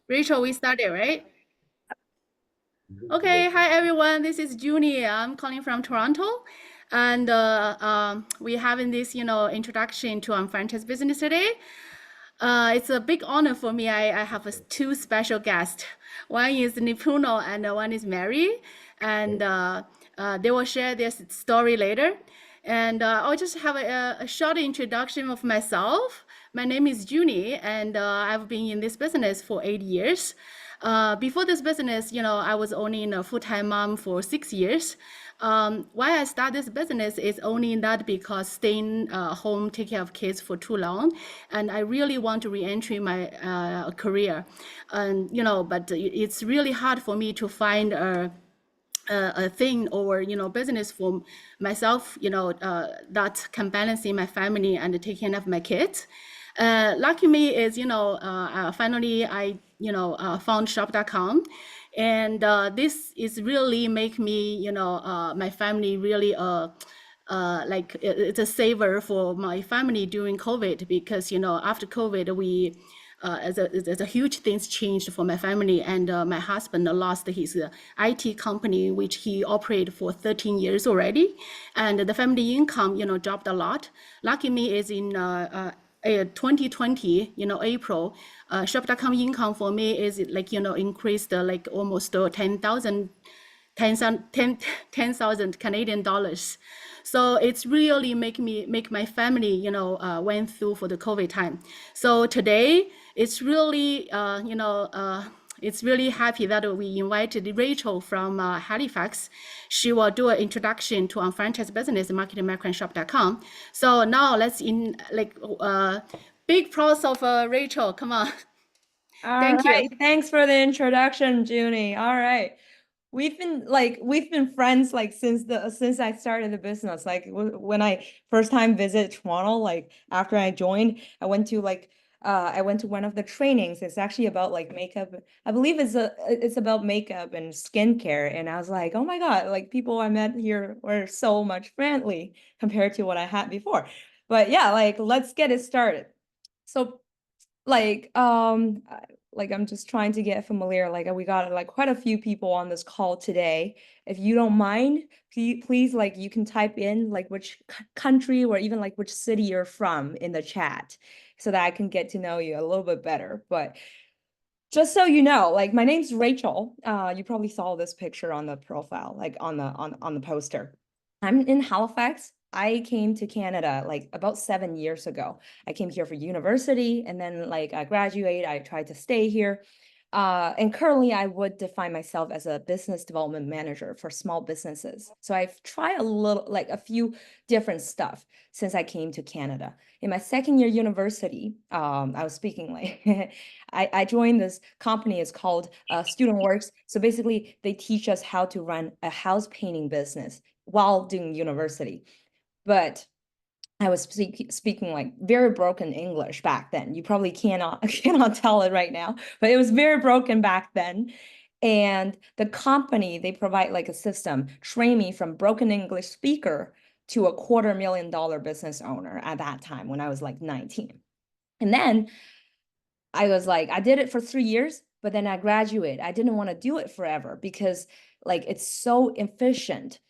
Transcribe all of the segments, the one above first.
Rachel, we started, right? Okay, hi everyone. This is Junie. I'm calling from Toronto, and we're having this, introduction to franchise business today. It's a big honor for me. I have two special guests. One is Nipuno, and one is Mary, and they will share their story later. And I'll just have a short introduction of myself. My name is Junie, and I've been in this business for 8 years. Before this business, I was owning a full-time mom for 6 years. Why I start this business is only not because staying home, take care of kids for too long, and I really want to re-enter my career. And but it's really hard for me to find a thing or business for myself that can balance in my family and taking care of my kids. Lucky me is finally I found shop.com, and this is really make me my family really like it's a saver for my family during COVID, because after COVID we as a huge things changed for my family, and my husband lost his IT company which he operated for 13 years already, and the family income dropped a lot. Lucky me is in 2020, April, shop.com income for me is like increased like almost 10,000 Canadian dollars. So it's really make my family, went through for the COVID time. So today it's really, it's really happy that we invited Rachel from Halifax. She will do an introduction to franchise business, marketingmicroshop.com. So now let's big applause of Rachel. Come on. All Thank you. right. Thanks for the introduction, Junie. All right. We've been friends like since I started the business. Like when I first time visit Toronto, like after I joined, I went to one of the trainings. It's actually about like makeup. I believe it's about makeup and skincare. And I was like, oh my God, like people I met here were so much friendly compared to what I had before. But yeah, like let's get it started. So like I'm just trying to get familiar. Like we got like quite a few people on this call today. If you don't mind, please like you can type in like which country or even like which city you're from in the chat so that I can get to know you a little bit better. But just so you know, like my name's Rachel. You probably saw this picture on the profile, like on the poster. I'm in Halifax. I came to Canada like about 7 years ago. I came here for university, and then like I graduated, I tried to stay here. And currently I would define myself as a business development manager for small businesses. So I've tried like a few different stuff since I came to Canada. In my second year university, I was speaking like I joined this company. It's called Student Works. So basically, they teach us how to run a house painting business while doing university. But I was speaking like very broken English back then. You probably cannot tell it right now, but it was very broken back then. And the company, they provide like a system, train me from broken English speaker to a $250,000 business owner at that time when I was like 19. And then I was like, I did it for 3 years, but then I graduated. I didn't want to do it forever because like it's so efficient.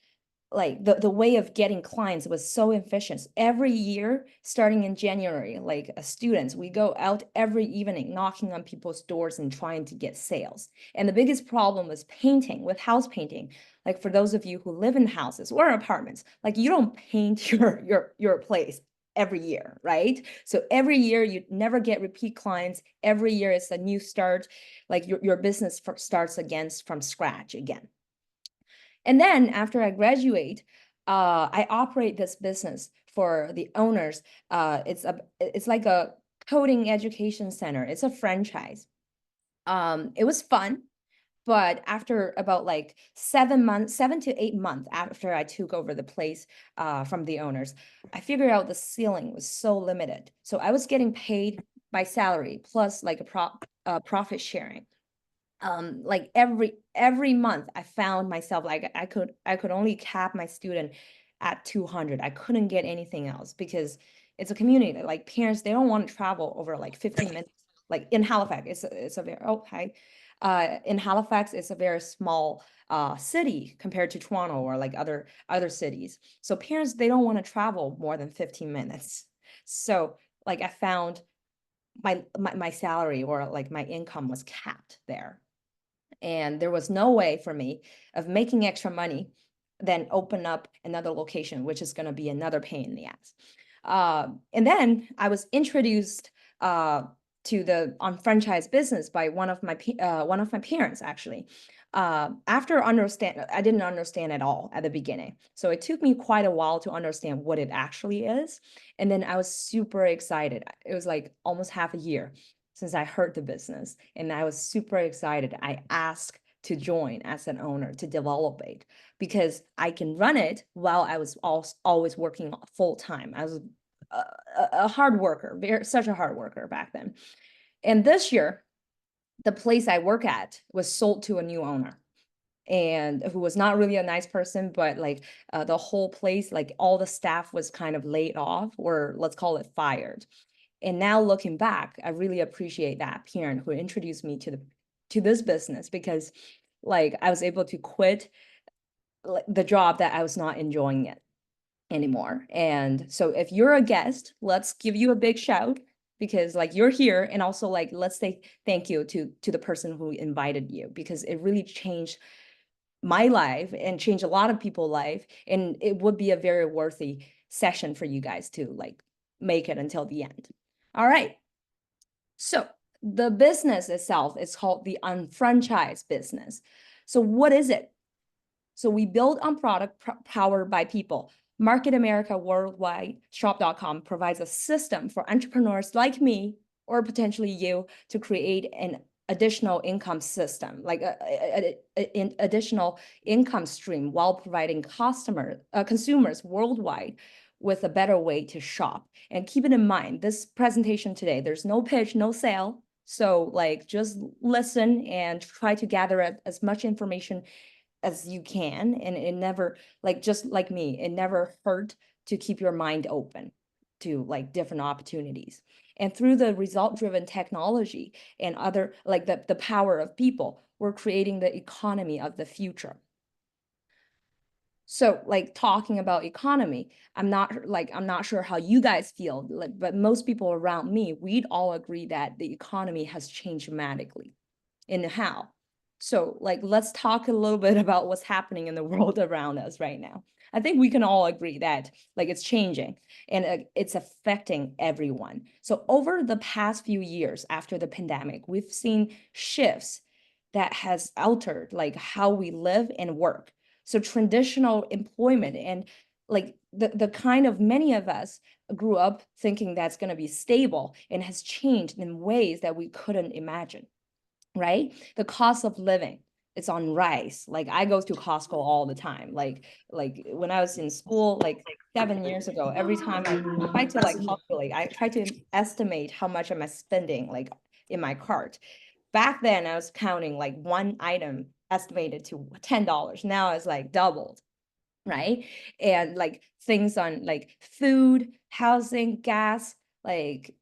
Like the way of getting clients was so efficient. Every year, starting in January, like students, we go out every evening knocking on people's doors and trying to get sales. And the biggest problem was painting, with house painting. Like for those of you who live in houses or apartments, like you don't paint your place every year, right? So every year you never get repeat clients. Every year it's a new start. Like your business starts again from scratch again. And then after I graduate, I operate this business for the owners. It's like a coding education center. It's a franchise. It was fun, but after about like 7 to 8 months after I took over the place from the owners, I figured out the ceiling was so limited. So I was getting paid by salary plus like a profit sharing. Like every month I found myself like I could only cap my student at 200. I couldn't get anything else because it's a community. Like parents, they don't want to travel over like 15 minutes like in Halifax, it's a very, oh, hi. In Halifax, it's a very small city compared to Toronto or like other cities. So parents, they don't want to travel more than 15 minutes. So like I found my salary or like my income was capped there. And there was no way for me of making extra money then open up another location, which is going to be another pain in the ass. And then I was introduced to the UnFranchise business by one of my parents actually. I didn't understand at all at the beginning. So it took me quite a while to understand what it actually is. And then I was super excited. It was like almost half a year since I heard the business, and I was super excited. I asked to join as an owner to develop it because I can run it while I was always working full time. I was a hard worker, such a hard worker back then. And this year, the place I work at was sold to a new owner, and who was not really a nice person, but like the whole place, like all the staff was kind of laid off, or let's call it fired. And now looking back, I really appreciate that parent who introduced me to this business, because like I was able to quit the job that I was not enjoying it anymore. And so if you're a guest, let's give you a big shout, because like you're here, and also like let's say thank you to the person who invited you, because it really changed my life and changed a lot of people's life, and it would be a very worthy session for you guys to like make it until the end. All right. So the business itself is called the UnFranchise business. So what is it? So we build on product powered by people. Market America Worldwide Shop.com provides a system for entrepreneurs like me, or potentially you, to create an additional income system, like an additional income stream, while providing consumers worldwide with a better way to shop. And keep it in mind, this presentation today, there's no pitch, no sale. So like just listen and try to gather as much information as you can. And it never, like, just like me, it never hurt to keep your mind open to like different opportunities. And through the result-driven technology and other, like the power of people, we're creating the economy of the future. So like talking about economy, I'm not sure how you guys feel, like, but most people around me, we'd all agree that the economy has changed dramatically. In how? So like, let's talk a little bit about what's happening in the world around us right now. I think we can all agree that like it's changing, and it's affecting everyone. So over the past few years after the pandemic, we've seen shifts that has altered like how we live and work. So traditional employment and like the kind of many of us grew up thinking that's going to be stable, and has changed in ways that we couldn't imagine, right? The cost of living, it's on rise. Like I go to Costco all the time. Like when I was in school, like 7 years ago, every time I try to like calculate, I try to estimate how much am I spending like in my cart. Back then, I was counting like one item estimated to $10. Now it's like doubled, right? And like things on like food, housing, gas, like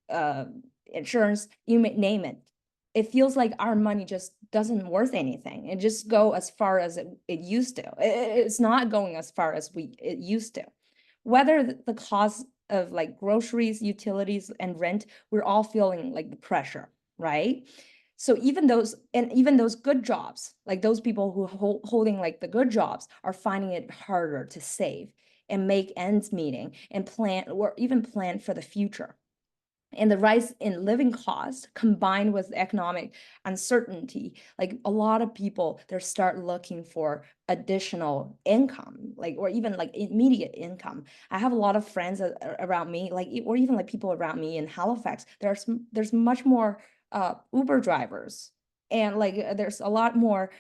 insurance, you may name it. It feels like our money just doesn't worth anything. It just go as far as it used to. It's not going as far as it used to. Whether the cost of like groceries, utilities, and rent, we're all feeling like the pressure, right? So even those good jobs, like those people who holding like the good jobs, are finding it harder to save and make ends meeting and plan, or even plan for the future. And the rise in living costs combined with economic uncertainty, like a lot of people, they start looking for additional income, like, or even like immediate income. I have a lot of friends around me, like, or even like people around me in Halifax. There's much more Uber drivers, and like there's a lot more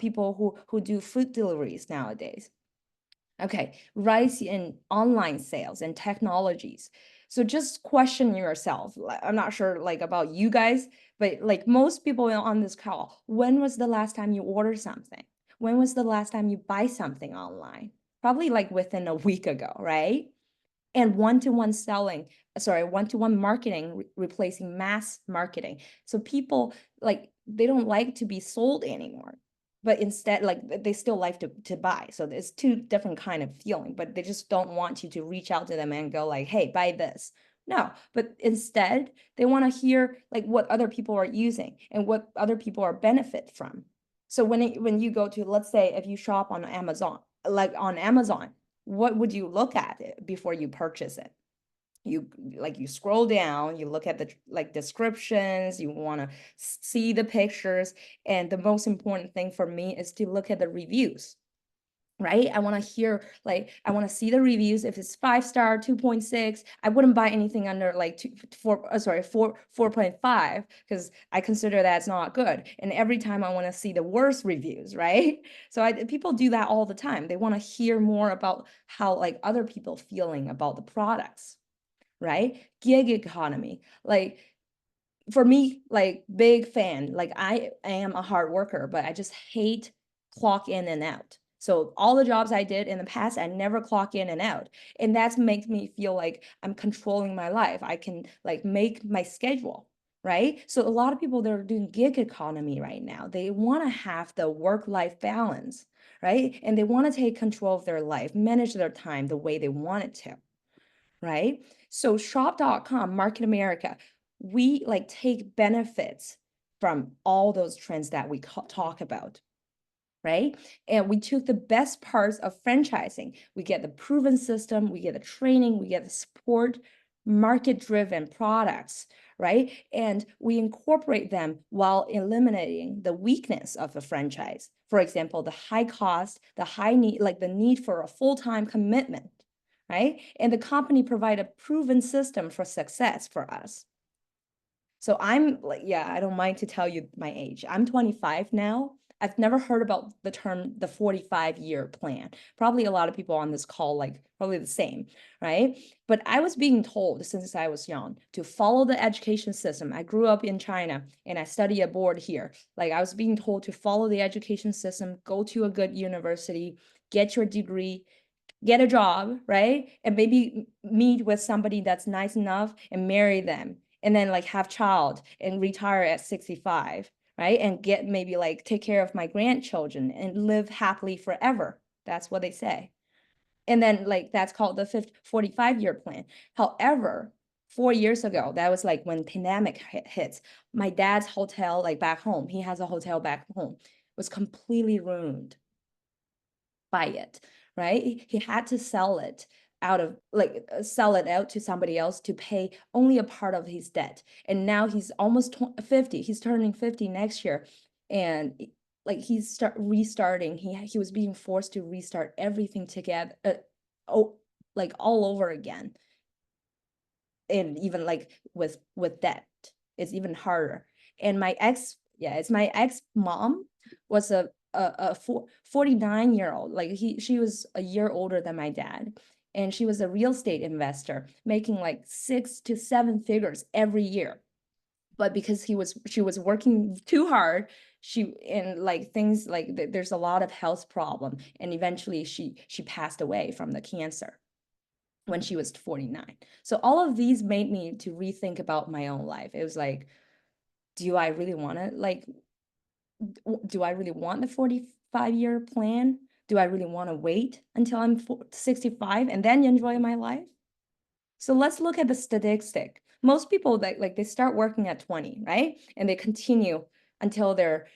people who do food deliveries nowadays. Okay, rise in online sales and technologies. So just question yourself. I'm not sure like about you guys, but like most people on this call, when was the last time you ordered something? When was the last time you buy something online? Probably like within a week ago, right? and one-to-one selling, sorry, one-to-one marketing replacing mass marketing. So people like, they don't like to be sold anymore, but instead like they still like to buy. So there's two different kind of feeling, but they just don't want you to reach out to them and go like, hey, buy this. No, but instead they want to hear like what other people are using and what other people are benefit from. So when you go to, let's say if you shop on Amazon, like on Amazon, what would you look at it before you purchase it? You scroll down, you look at the like descriptions, you want to see the pictures, and the most important thing for me is to look at the reviews, right? I want to hear, like, I want to see the reviews. If it's 5-star, 2.6, I wouldn't buy anything under like 4.5, because I consider that's not good. And every time I want to see the worst reviews, right? So people do that all the time. They want to hear more about how like other people feeling about the products, right? Gig economy, like for me, like big fan, like I am a hard worker, but I just hate clock in and out. So all the jobs I did in the past, I never clock in and out. And that's makes me feel like I'm controlling my life. I can like make my schedule, right? So a lot of people that are doing gig economy right now, they want to have the work-life balance, right? And they want to take control of their life, manage their time the way they want it to, right? So shop.com, Market America, we like take benefits from all those trends that we talk about, right? And we took the best parts of franchising. We get the proven system, we get the training, we get the support, market-driven products, right? And we incorporate them while eliminating the weakness of a franchise. For example, the high cost, the high need, like the need for a full-time commitment, right? And the company provide a proven system for success for us. So I'm like, yeah, I don't mind to tell you my age. I'm 25 now. I've never heard about the term the 45-year plan. Probably a lot of people on this call, like probably the same, right? But I was being told since I was young to follow the education system. I grew up in China and I study abroad here. Like I was being told to follow the education system, go to a good university, get your degree, get a job, right? And maybe meet with somebody that's nice enough and marry them, and then like have child and retire at 65, right? And get maybe like take care of my grandchildren and live happily forever. That's what they say. And then like that's called the 45-year plan. However, 4 years ago, that was like when pandemic hits, my dad's hotel, like back home, he has a hotel back home, was completely ruined by it, right? He had to sell it out of like sell it out to somebody else to pay only a part of his debt. And now he's almost 50. He's turning 50 next year. And like he's restarting. He was being forced to restart everything together, like all over again. And even like with debt, it's even harder. And it's my ex mom was a 49-year-old. Like she was a year older than my dad, and she was a real estate investor making like 6 to 7 figures every year. But because she was working too hard, and like things like there's a lot of health problem, and eventually she passed away from the cancer when she was 49. So all of these made me to rethink about my own life. It was like, do I really want to like do I really want the 45-year plan? Do I really want to wait until I'm 65 and then enjoy my life? So let's look at the statistic. Most people that like they start working at 20, right? And they continue until they're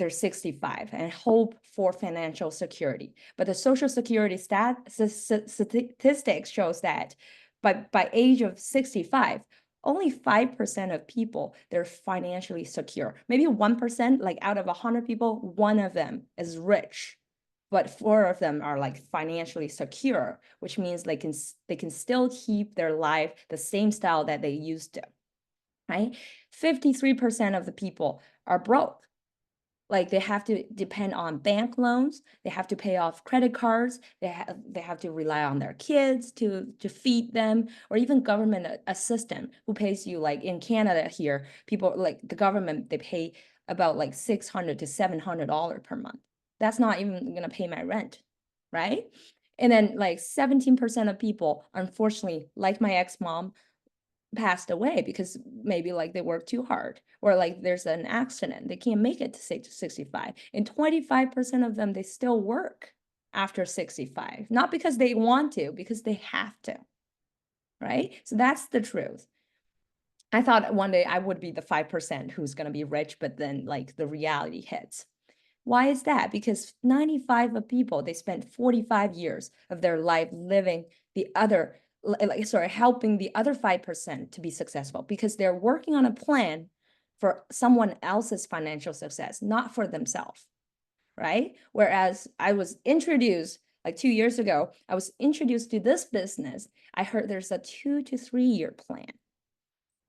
65 and hope for financial security. But the Social Security statistics shows that by age of 65, only 5% of people they're financially secure. Maybe 1%, like out of 100 people, one of them is rich, but 4 of them are like financially secure, which means they can still keep their life the same style that they used to, right? 53% of the people are broke. Like they have to depend on bank loans, they have to pay off credit cards, they have to rely on their kids to feed them, or even government assistant who pays you. Like in Canada here, people like the government, they pay about like $600 to $700 per month. That's not even gonna pay my rent, right? And then like 17% of people, unfortunately, like my ex-mom, passed away because maybe like they work too hard or like there's an accident. They can't make it to say to 65. And 25% of them, they still work after 65, not because they want to, because they have to, right? So that's the truth. I thought one day I would be the 5% who's going to be rich, but then like the reality hits. Why is that? Because 95 of people, they spent 45 years of their life living the other, helping the other 5% to be successful because they're working on a plan for someone else's financial success, not for themselves, right? Whereas I was introduced like 2 years ago, I was introduced to this business. I heard there's a 2 to 3 year plan.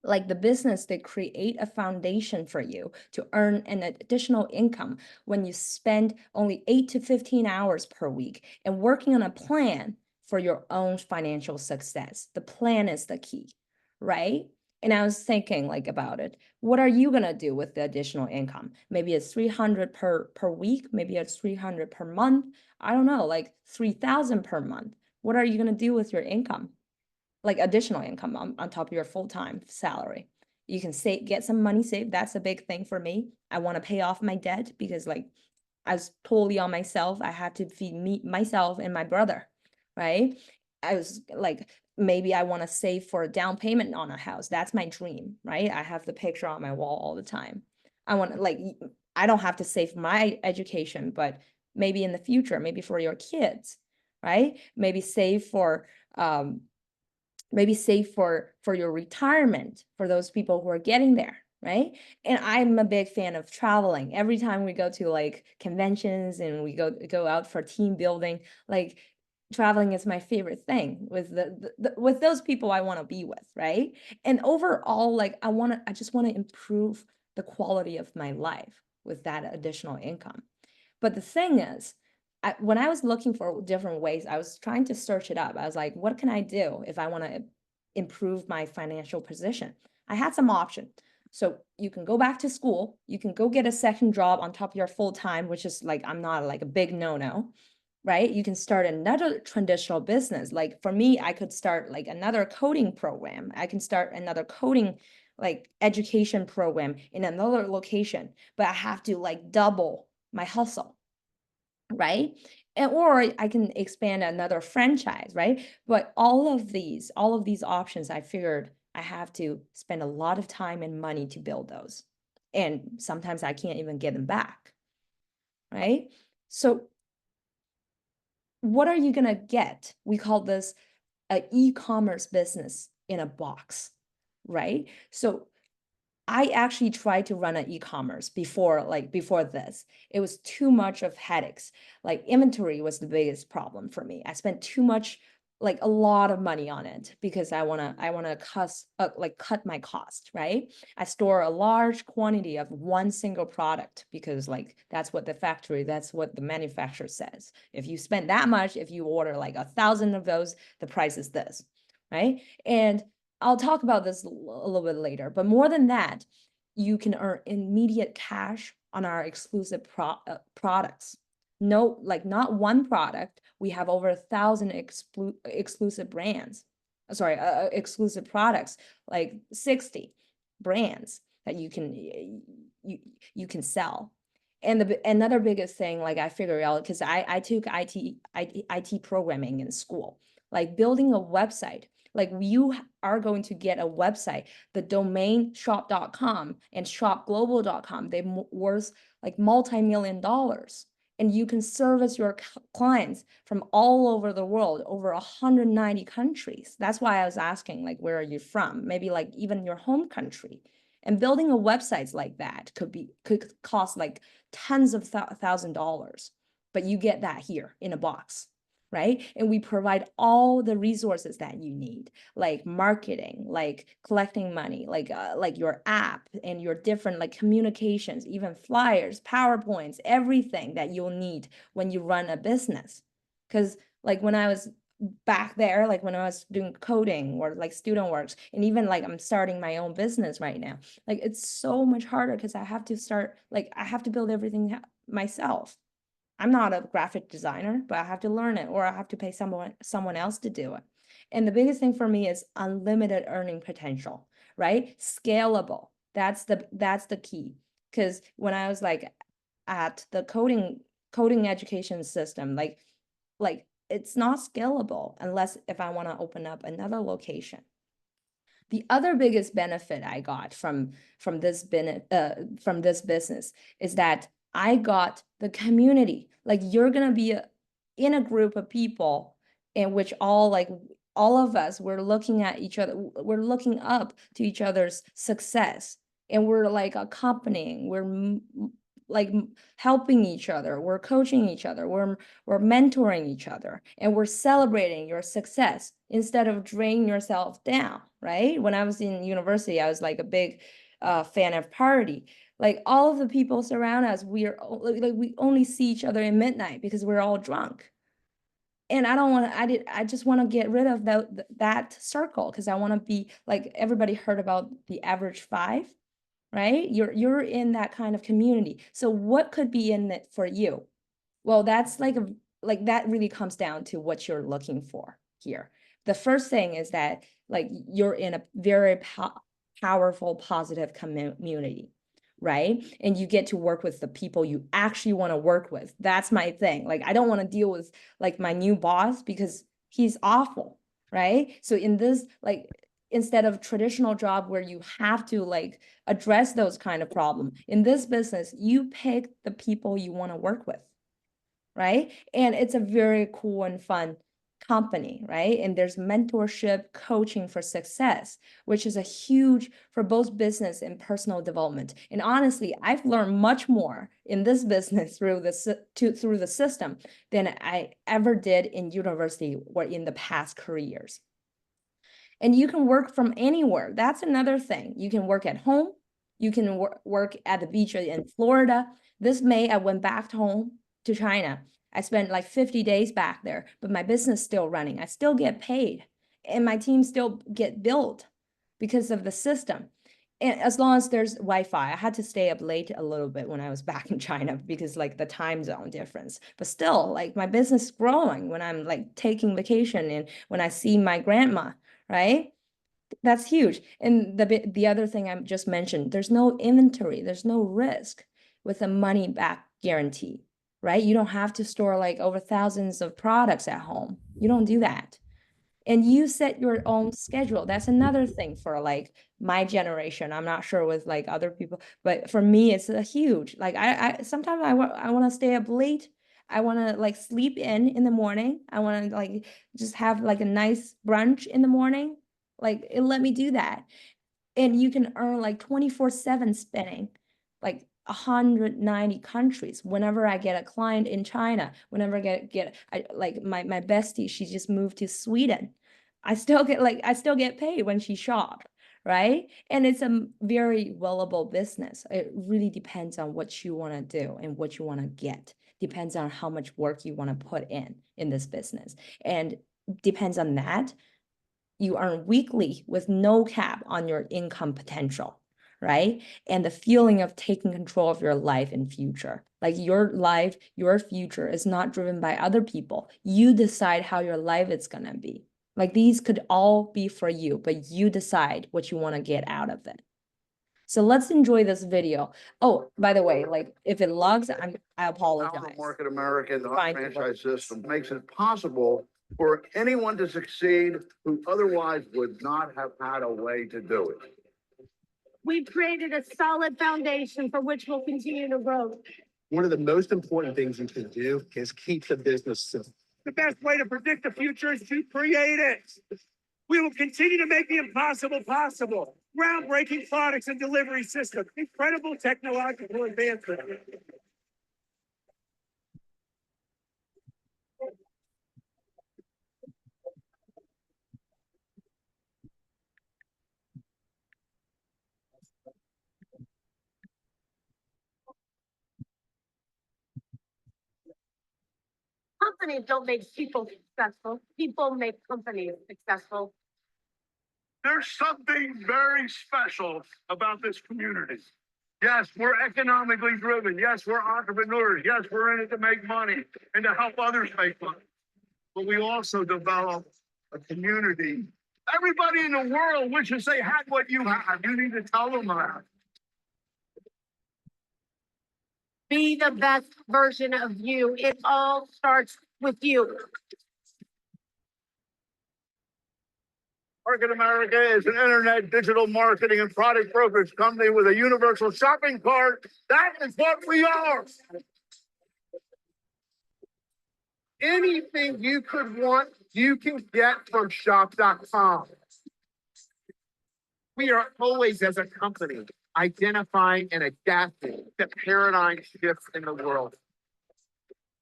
Like the business, they create a foundation for you to earn an additional income when you spend only 8 to 15 hours per week and working on a plan for your own financial success. The plan is the key, right? And I was thinking like about it. What are you gonna do with the additional income? Maybe it's 300 per week, maybe it's 300 per month. I don't know, like 3,000 per month. What are you gonna do with your income? Like additional income on top of your full-time salary. You can get some money saved. That's a big thing for me. I want to pay off my debt because like I was totally on myself. I had to feed me myself and my brother, right? I was like, maybe I want to save for a down payment on a house. That's my dream, right? I have the picture on my wall all the time. I want to like, I don't have to save for my education, but maybe in the future, maybe for your kids, right? Maybe save for your retirement for those people who are getting there, right? And I'm a big fan of traveling. Every time we go to like conventions and we go out for team building, like traveling is my favorite thing with with those people I want to be with, right? And overall, like I just want to improve the quality of my life with that additional income. But the thing is, when I was looking for different ways, I was trying to search it up. I was like, what can I do if I want to improve my financial position? I had some options. So you can go back to school, you can go get a second job on top of your full time, which is like, I'm not like a big no-no, right? You can start another traditional business. Like for me, I could start like another coding program. I can start another coding like education program in another location, but I have to like double my hustle, right? And or I can expand another franchise, right? But all of these options, I figured I have to spend a lot of time and money to build those. And sometimes I can't even get them back, right? So what are you gonna get? We call this an e-commerce business in a box, right? So I actually tried to run an e-commerce before this. It was too much of headaches. Like inventory was the biggest problem for me. I spent too much, like a lot of money on it because I wanna cut my cost, right? I store a large quantity of one single product because like that's what the manufacturer says. If you spend that much, if you order like 1,000 of those, the price is this, right? And I'll talk about this a little bit later, but more than that, you can earn immediate cash on our exclusive products. No, like not one product. We have over 1,000 exclusive brands. Exclusive products, like 60 brands that you can sell. And another biggest thing, like I figured out, because I took IT programming in school, like building a website. Like you are going to get a website, the domain shop.com and shopglobal.com, they worth like multi-million dollars. And you can service your clients from all over the world, over 190 countries. That's why I was asking, like, where are you from? Maybe like even your home country. And building a website like that could cost like tens of $1,000, but you get that here in a box, right? And we provide all the resources that you need, like marketing, like collecting money, like your app and your different like communications, even flyers, PowerPoints, everything that you'll need when you run a business. Because like when I was back there, like when I was doing coding or like student works, and even like I'm starting my own business right now, like it's so much harder because I have to build everything myself. I'm not a graphic designer, but I have to learn it, or I have to pay someone else to do it. And the biggest thing for me is unlimited earning potential, right? Scalable. That's the key. Because when I was like at the coding education system, like it's not scalable unless if I want to open up another location. The other biggest benefit I got from this business is that I got the community. Like you're gonna be in a group of people in which all of us, we're looking at each other, we're looking up to each other's success, and we're like accompanying, we're like helping each other, we're coaching each other, we're mentoring each other, and we're celebrating your success instead of draining yourself down, right? When I was in university, I was like a big fan of party. Like all of the people surround us, we only see each other in midnight because we're all drunk. And I don't want to, I just want to get rid of that circle, because I want to be like, everybody heard about the average five, right? You're in that kind of community. So what could be in it for you? Well, that's like that really comes down to what you're looking for here. The first thing is that like you're in a very powerful, positive community, right? And you get to work with the people you actually want to work with. That's my thing. Like I don't want to deal with like my new boss because he's awful, right? So in this, like, instead of traditional job where you have to like address those kind of problem, in this business, you pick the people you want to work with, right? And it's a very cool and fun company, right? And there's mentorship, coaching for success, which is a huge for both business and personal development. And honestly, I've learned much more in this business through the system than I ever did in university or in the past careers. And you can work from anywhere. That's another thing. You can work at home. You can work at the beach in Florida. This May, I went back home to China. I spent like 50 days back there, but my business still running. I still get paid, and my team still get built because of the system. And as long as there's Wi-Fi, I had to stay up late a little bit when I was back in China because like the time zone difference. But still, like my business is growing when I'm like taking vacation and when I see my grandma, right? That's huge. And the other thing I just mentioned, there's no inventory, there's no risk with a money back guarantee, right? You don't have to store like over thousands of products at home. You don't do that. And you set your own schedule. That's another thing for like my generation. I'm not sure with like other people, but for me, it's a huge, like I sometimes I want to stay up late. I want to like sleep in the morning. I want to like just have like a nice brunch in the morning. Like it let me do that. And you can earn like 24/7 spinning, like 190 countries. Whenever I get a client in China, whenever I like my bestie, she just moved to Sweden. I still get paid when she shop, right? And it's a very valuable business. It really depends on what you want to do and what you want to get. Depends on how much work you want to put in this business. And depends on that, you earn weekly with no cap on your income potential, right? And the feeling of taking control of your life and future. Like your life, your future is not driven by other people. You decide how your life is going to be. Like these could all be for you, but you decide what you want to get out of it. So let's enjoy this video. Oh, by the way, like if it logs, I apologize. How the market America, the franchise system makes it possible for anyone to succeed who otherwise would not have had a way to do it. We've created a solid foundation for which we'll continue to grow. One of the most important things you can do is keep the business simple. The best way to predict the future is to create it. We will continue to make the impossible possible. Groundbreaking products and delivery systems, incredible technological advancement. Companies don't make people successful. People make companies successful. There's something very special about this community. Yes, we're economically driven. Yes, we're entrepreneurs. Yes, we're in it to make money and to help others make money. But we also develop a community. Everybody in the world wishes they had what you have. You need to tell them that. Be the best version of you. It all starts with you. Market America is an internet digital marketing and product brokerage company with a universal shopping cart. That is what we are. Anything you could want, you can get from shop.com. We are always, as a company, identifying and adapting to paradigm shifts in the world.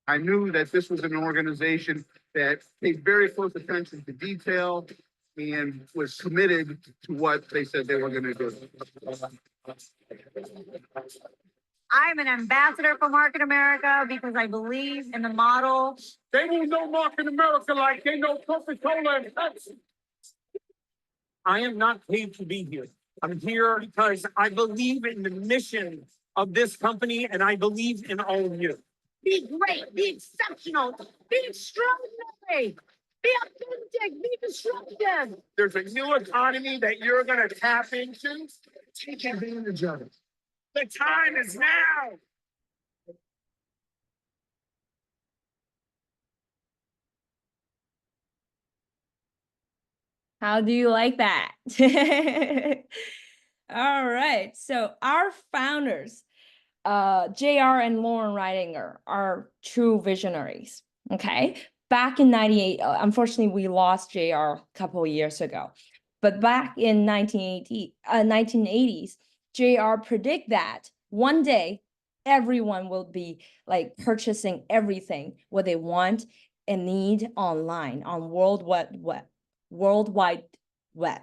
I knew that this was an organization that paid very close attention to detail and was committed to what they said they were going to do. I'm an ambassador for Market America because I believe in the model. They will know Market America like they know Coca-Cola and Pepsi. I am not paid to be here. I'm here because I believe in the mission of this company and I believe in all of you. Be great, be exceptional, be extraordinary, be authentic, be disruptive. There's a new economy that you're going to tap into. Take advantage of it. The time is now. How do you like that? All right. So our founders, JR and Lauren Reidinger, are true visionaries. Okay. Back in 98, unfortunately, we lost JR a couple of years ago. But back in 1980s, JR predict that one day everyone will be like purchasing everything what they want and need online on World Wide Web.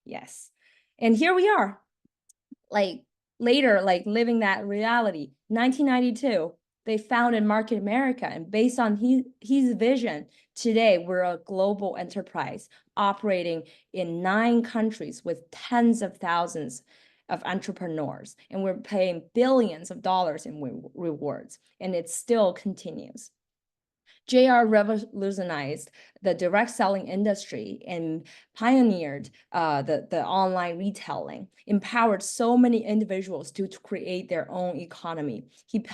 Yes. And here we are, like later, like living that reality. 1992, they founded Market America, and based on his vision, today we're a global enterprise operating in 9 countries with tens of thousands of entrepreneurs, and we're paying billions of dollars in rewards, and it still continues. JR revolutionized the direct selling industry and pioneered the online retailing, empowered so many individuals to create their own economy. He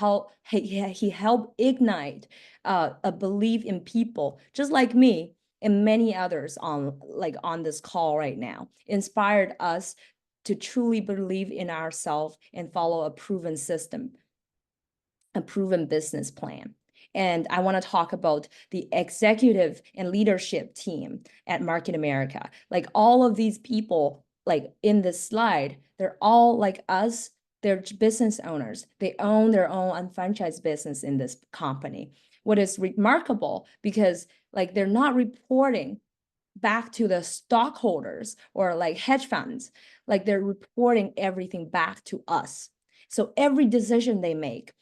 helped ignite a belief in people, just like me and many others on this call right now, inspired us to truly believe in ourselves and follow a proven system, a proven business plan. And I want to talk about the executive and leadership team at Market America. Like all of these people, like in this slide, they're all like us. They're business owners. They own their own unfranchised business in this company. What is remarkable, because like they're not reporting back to the stockholders or like hedge funds, like they're reporting everything back to us. So every decision they make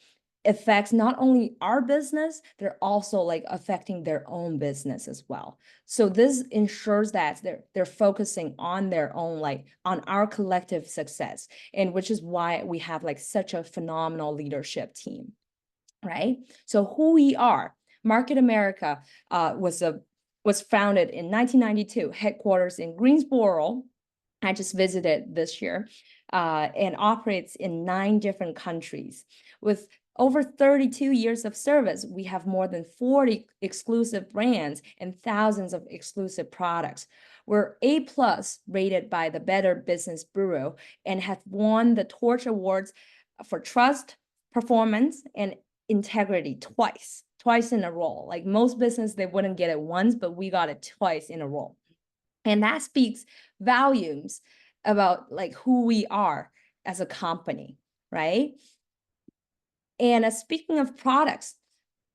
affects not only our business, they're also like affecting their own business as well. So this ensures that they're focusing on their own, like on our collective success, and which is why we have like such a phenomenal leadership team, right? So who we are, Market America was founded in 1992, headquarters in Greensboro. I just visited this year, and operates in 9 different countries. With over 32 years of service, we have more than 40 exclusive brands and thousands of exclusive products. We're A+ rated by the Better Business Bureau and have won the Torch Awards for trust, performance, and integrity twice in a row. Like most business, they wouldn't get it once, but we got it twice in a row. And that speaks volumes about like who we are as a company, right? And speaking of products,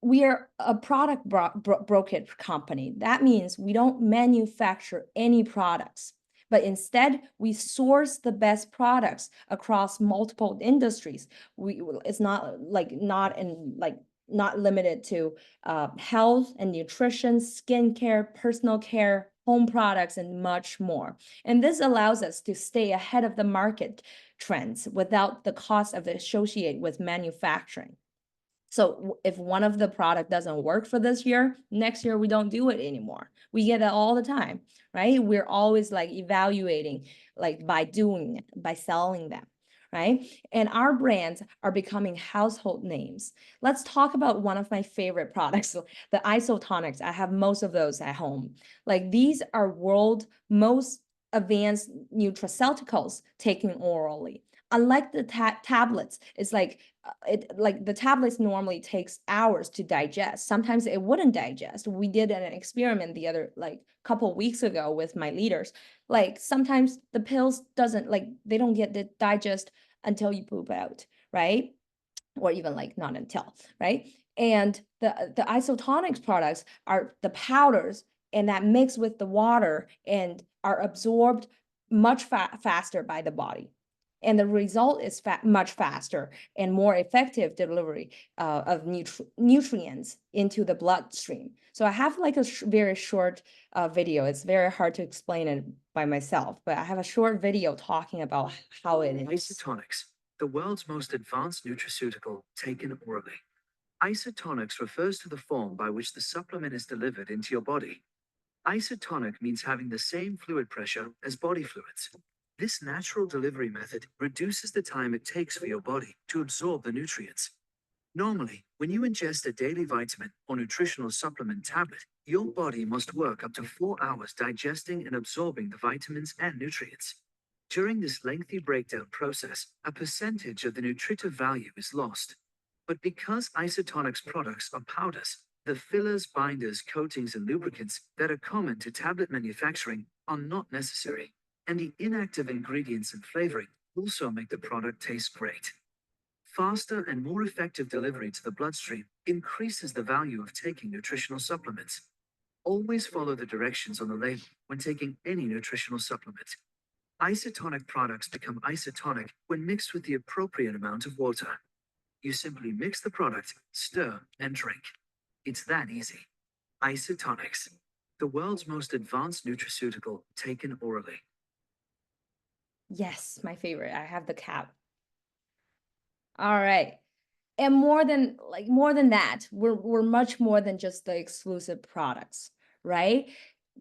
we are a product brokerage company. That means we don't manufacture any products, but instead we source the best products across multiple industries. It's not limited to health and nutrition, skincare, personal care, home products, and much more. And this allows us to stay ahead of the market trends without the cost of associated with manufacturing. So if one of the product doesn't work for this year, next year we don't do it anymore. We get it all the time, right? We're always like evaluating, like by doing it, by selling them, right? And our brands are becoming household names. Let's talk about one of my favorite products, the isotonics. I have most of those at home. Like these are world most advanced nutraceuticals taken orally. Unlike the tablets, it's like the tablets normally takes hours to digest. Sometimes it wouldn't digest. We did an experiment the other like couple weeks ago with my leaders. Like sometimes the pills doesn't like they don't get the digest until you poop out, right? Or even like not until, right? And the isotonics products are the powders and that mix with the water and are absorbed much faster by the body. And the result is much faster and more effective delivery of nutrients into the bloodstream. So I have like a very short video. It's very hard to explain it by myself, but I have a short video talking about how it is. Isotonics, the world's most advanced nutraceutical taken orally. Isotonics refers to the form by which the supplement is delivered into your body. Isotonic means having the same fluid pressure as body fluids. This natural delivery method reduces the time it takes for your body to absorb the nutrients. Normally, when you ingest a daily vitamin or nutritional supplement tablet, your body must work up to 4 hours digesting and absorbing the vitamins and nutrients. During this lengthy breakdown process, a percentage of the nutritive value is lost. But because isotonics products are powders, the fillers, binders, coatings, and lubricants that are common to tablet manufacturing are not necessary. And the inactive ingredients and flavoring also make the product taste great. Faster and more effective delivery to the bloodstream increases the value of taking nutritional supplements. Always follow the directions on the label when taking any nutritional supplement. Isotonic products become isotonic when mixed with the appropriate amount of water. You simply mix the product, stir, and drink. It's that easy. Isotonics, the world's most advanced nutraceutical taken orally. Yes, my favorite. I have the cap. All right. And more than that, we're much more than just the exclusive products, right?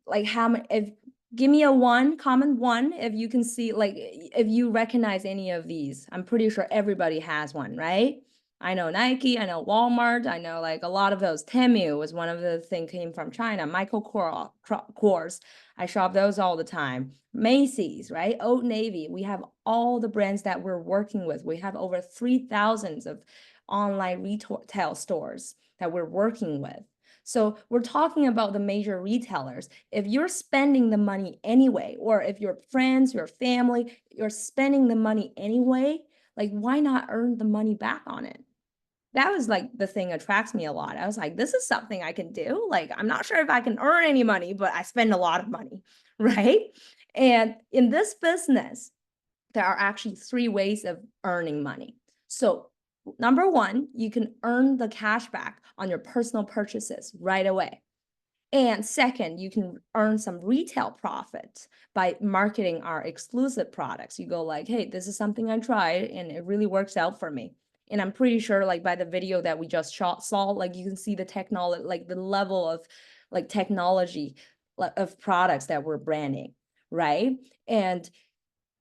Like how many if give me a comment one if you can see like if you recognize any of these. I'm pretty sure everybody has one, right? I know Nike, I know Walmart, I know like a lot of those. Temu was one of the thing came from China. Michael Kors, I shop those all the time. Macy's, right? Old Navy. We have all the brands that we're working with. We have over 3,000 of online retail stores that we're working with. So we're talking about the major retailers. If you're spending the money anyway, or if your friends, your family, you're spending the money anyway, like why not earn the money back on it? That was like the thing attracts me a lot. I was like, this is something I can do. Like, I'm not sure if I can earn any money, but I spend a lot of money, right? And in this business, there are actually 3 ways of earning money. So number 1, you can earn the cash back on your personal purchases right away. And second, you can earn some retail profit by marketing our exclusive products. You go like, hey, this is something I tried and it really works out for me. And I'm pretty sure like by the video that we just saw, like you can see the technology, like the level of like technology of products that we're branding, right? And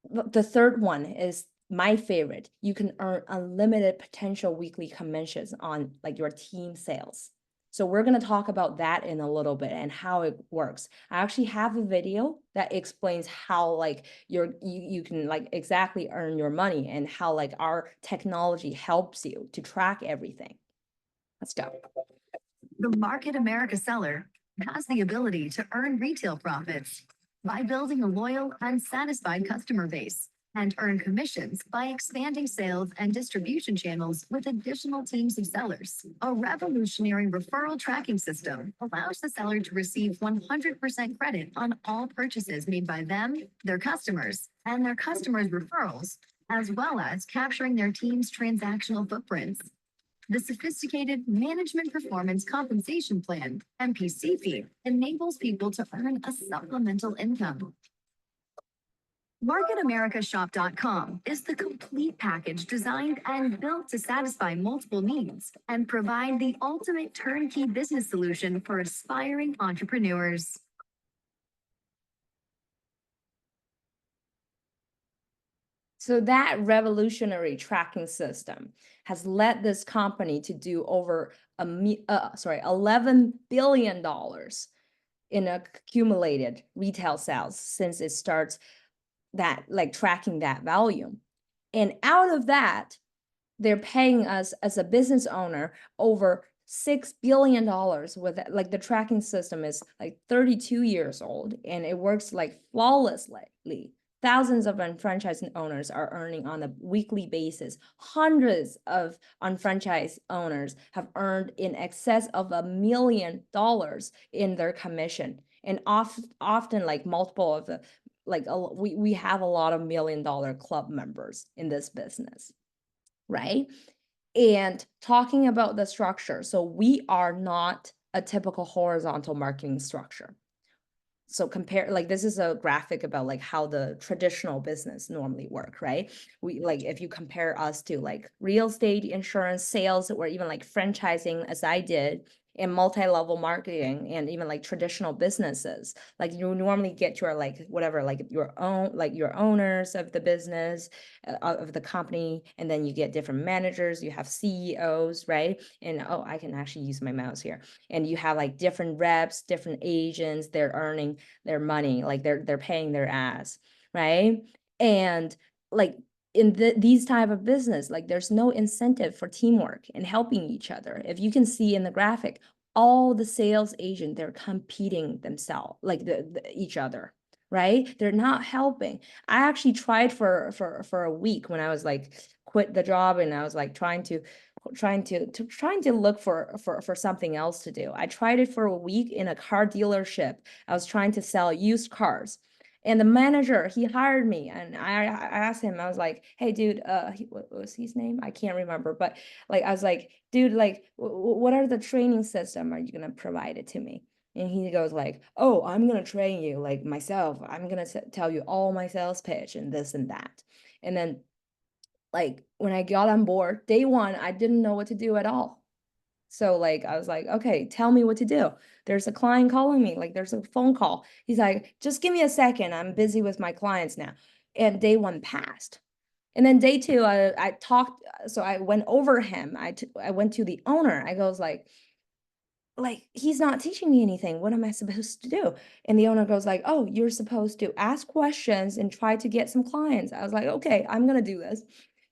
the third one is my favorite. You can earn unlimited potential weekly commissions on like your team sales. So we're going to talk about that in a little bit and how it works. I actually have a video that explains how like you can like exactly earn your money and how like our technology helps you to track everything. Let's go. The Market America seller has the ability to earn retail profits by building a loyal and satisfied customer base, and earn commissions by expanding sales and distribution channels with additional teams of sellers. A revolutionary referral tracking system allows the seller to receive 100% credit on all purchases made by them, their customers, and their customers' referrals, as well as capturing their team's transactional footprints. The sophisticated Management Performance Compensation Plan, MPC fee, enables people to earn a supplemental income. MarketAmericaShop.com is the complete package designed and built to satisfy multiple needs and provide the ultimate turnkey business solution for aspiring entrepreneurs. So that revolutionary tracking system has led this company to do over $11 billion in accumulated retail sales since it starts that like tracking that volume. And out of that, they're paying us as a business owner over $6 billion with it. Like the tracking system is like 32 years old and it works like flawlessly. Thousands of unfranchised owners are earning on a weekly basis. Hundreds of unfranchised owners have earned in excess of $1 million in their commission. And often like multiple of the, like we have a lot of $1 million club members in this business, right? And talking about the structure, so we are not a typical horizontal marketing structure. So compare, like this is a graphic about like how the traditional business normally work, right? We like if you compare us to like real estate, insurance, sales, or even like franchising as I did, and multi-level marketing and even like traditional businesses, like you normally get your like whatever, like your own, like your owners of the business, of the company, and then you get different managers, you have CEOs, right? And oh, I can actually use my mouse here. And you have like different reps, different agents, they're earning their money, like they're paying their ass, right? And like in these type of business, like there's no incentive for teamwork and helping each other. If you can see in the graphic, all the sales agent, they're competing themselves, like each other, right? They're not helping. I actually tried for a week when I was like quit the job and I was like trying to look for something else to do. I tried it for a week in a car dealership. I was trying to sell used cars. And the manager, he hired me and I asked him, I was like, hey, dude, what was his name? I can't remember. But like, I was like, dude, like, what are the training system? Are you going to provide it to me? And he goes like, oh, I'm going to train you like myself. I'm going to tell you all my sales pitch and this and that. And then like when I got on board, day one, I didn't know what to do at all. So like, I was like, okay, tell me what to do. There's a client calling me, like there's a phone call. He's like, just give me a second. I'm busy with my clients now. And day one passed. And then day two, I talked, so I went over him. I went to the owner. I goes like, he's not teaching me anything. What am I supposed to do? And the owner goes like, oh, you're supposed to ask questions and try to get some clients. I was like, okay, I'm going to do this.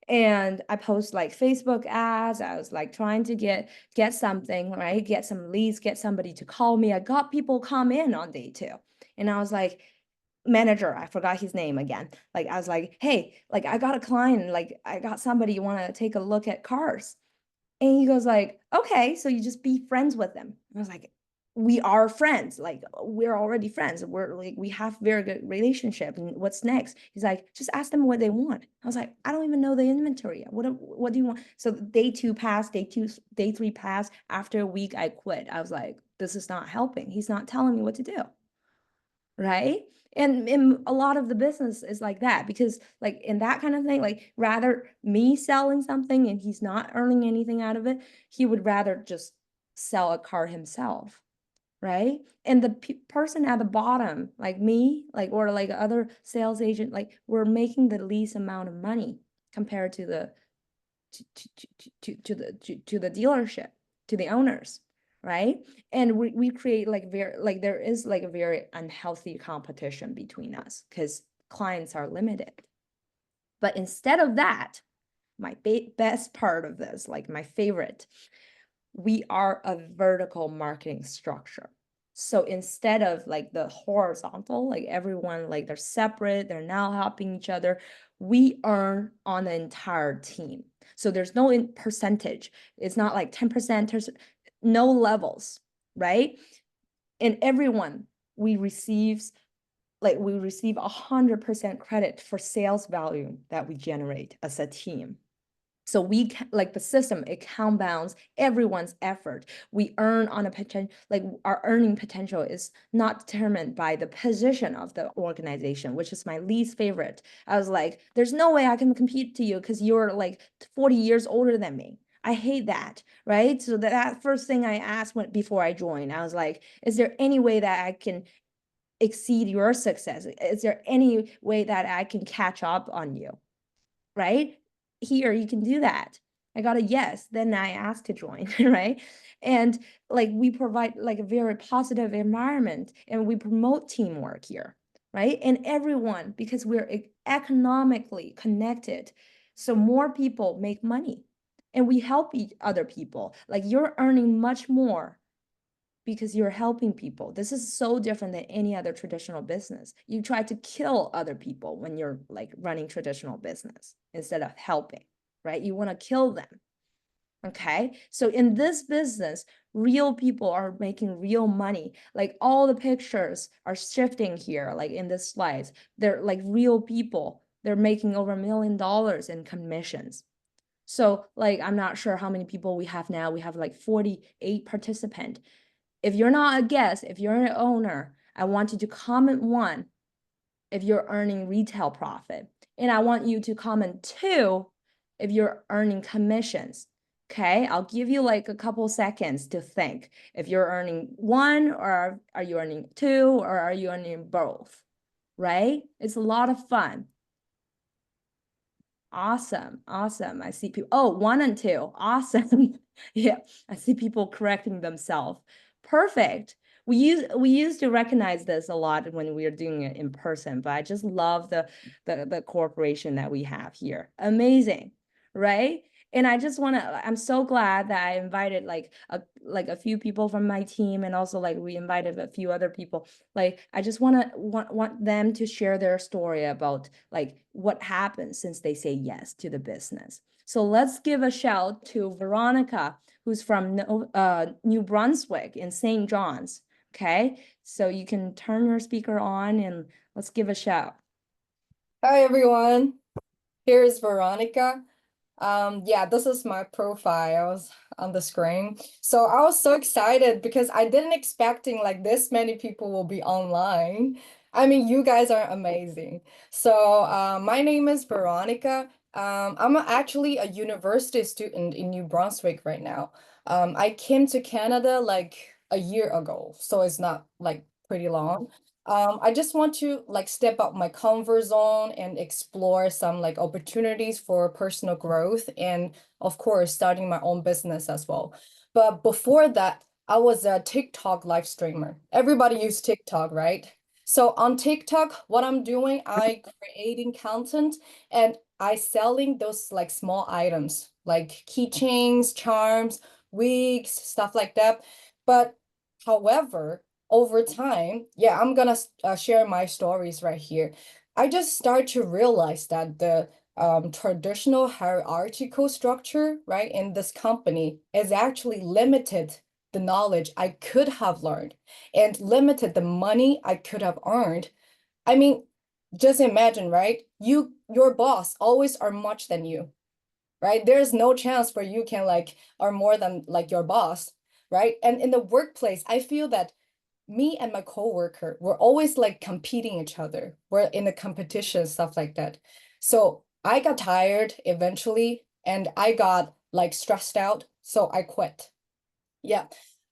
And I post like Facebook ads. I was like trying to get something, right? Get some leads, get somebody to call me. I got people come in on day two. And I was like, manager, I forgot his name again. Like, I was like, hey, like I got a client, like I got somebody you want to take a look at cars. And he goes like, okay, so you just be friends with them. I was like, we are friends. Like we're already friends. We're like, we have very good relationship. And what's next? He's like, just ask them what they want. I was like, I don't even know the inventory. What do you want? So day two passed, day three passed. After a week, I quit. I was like, this is not helping. He's not telling me what to do. Right? And in a lot of the business is like that, because like in that kind of thing, like rather me selling something and he's not earning anything out of it, he would rather just sell a car himself. Right? And the person at the bottom, like me, like, or like other sales agent, like we're making the least amount of money compared to the dealership, to the owners, right? And we create like there is like a very unhealthy competition between us because clients are limited. But instead of that, my best part of this, like my favorite, we are a vertical marketing structure. So instead of like the horizontal, like everyone, like they're separate, they're now helping each other, we earn on the entire team. So there's no percentage. It's not like 10%, no levels, right? And everyone, we receive 100% credit for sales value that we generate as a team. So we like the system, it compounds everyone's effort. We earn on a potential, like our earning potential is not determined by the position of the organization, which is my least favorite. I was like, there's no way I can compete to you because you're like 40 years older than me. I hate that, right? So that first thing I asked before I joined, I was like, is there any way that I can exceed your success? Is there any way that I can catch up on you? Right? Here, you can do that. I got a yes, then I asked to join, right? And like we provide like a very positive environment and we promote teamwork here, right? And everyone, because we're economically connected, so more people make money and we help other people. Like you're earning much more because you're helping people. This is so different than any other traditional business. You try to kill other people when you're like running traditional business instead of helping, right? You want to kill them. Okay. So in this business, real people are making real money. Like all the pictures are shifting here, like in this slides. They're like real people. They're making over $1 million in commissions. So like, I'm not sure how many people we have now. We have like 48 participants. If you're not a guest, if you're an owner, I want you to comment 1 if you're earning retail profit. And I want you to comment 2 if you're earning commissions. Okay, I'll give you like a couple seconds to think. If you're earning 1 or are you earning 2 or are you earning both? Right? It's a lot of fun. Awesome. Awesome. I see people. Oh, 1 and 2. Awesome. Yeah, I see people correcting themselves. Perfect. We used to recognize this a lot when we were doing it in person, but I just love the cooperation that we have here. Amazing, right? And I just want to, I'm so glad that I invited like a few people from my team, and also like we invited a few other people. Like I just want them to share their story about like what happened since they say yes to the business. So let's give a shout to Veronica, who's from New Brunswick in St. John's. Okay, so you can turn your speaker on and let's give a shout. Hi everyone, here's Veronica. Yeah, this is my profiles on the screen. So I was so excited because I didn't expecting like this many people will be online. I mean, you guys are amazing. So my name is Veronica. I'm actually a university student in New Brunswick right now. I came to Canada like a year ago, so it's not like pretty long. I just want to like step up my comfort zone and explore some like opportunities for personal growth and of course starting my own business as well. But before that, I was a TikTok live streamer. Everybody use TikTok, right? So on TikTok, what I'm doing, I creating content and I selling those like small items like keychains, charms, wigs, stuff like that. But however, over time, yeah, I'm gonna share my stories right here. I just start to realize that the traditional hierarchical structure, right, in this company is actually limited the knowledge I could have learned and limited the money I could have earned. I mean, just imagine, right? Your boss always are much than you, right? There's no chance for you can like are more than like your boss, right? And in the workplace, I feel that me and my coworker, we're always like competing each other. We're in a competition, stuff like that. So I got tired eventually and I got like stressed out. So I quit. Yeah.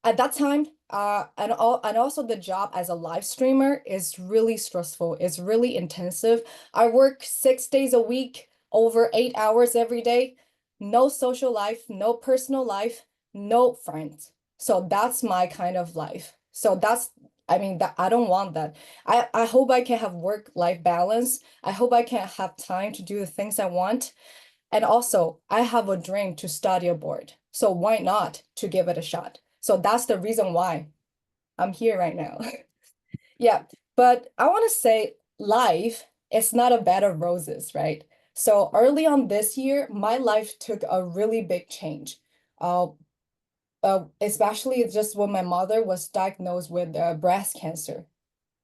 At that time, and also the job as a live streamer is really stressful. It's really intensive. I work 6 days a week, over 8 hours every day. No social life, no personal life, no friends. So that's my kind of life. So that's, I mean, that I don't want that. I hope I can have work-life balance. I hope I can have time to do the things I want. And also, I have a dream to study abroad. So why not to give it a shot? So that's the reason why I'm here right now. Yeah, but I want to say life is not a bed of roses, right? So early on this year, my life took a really big change. Uh, Especially just when my mother was diagnosed with breast cancer.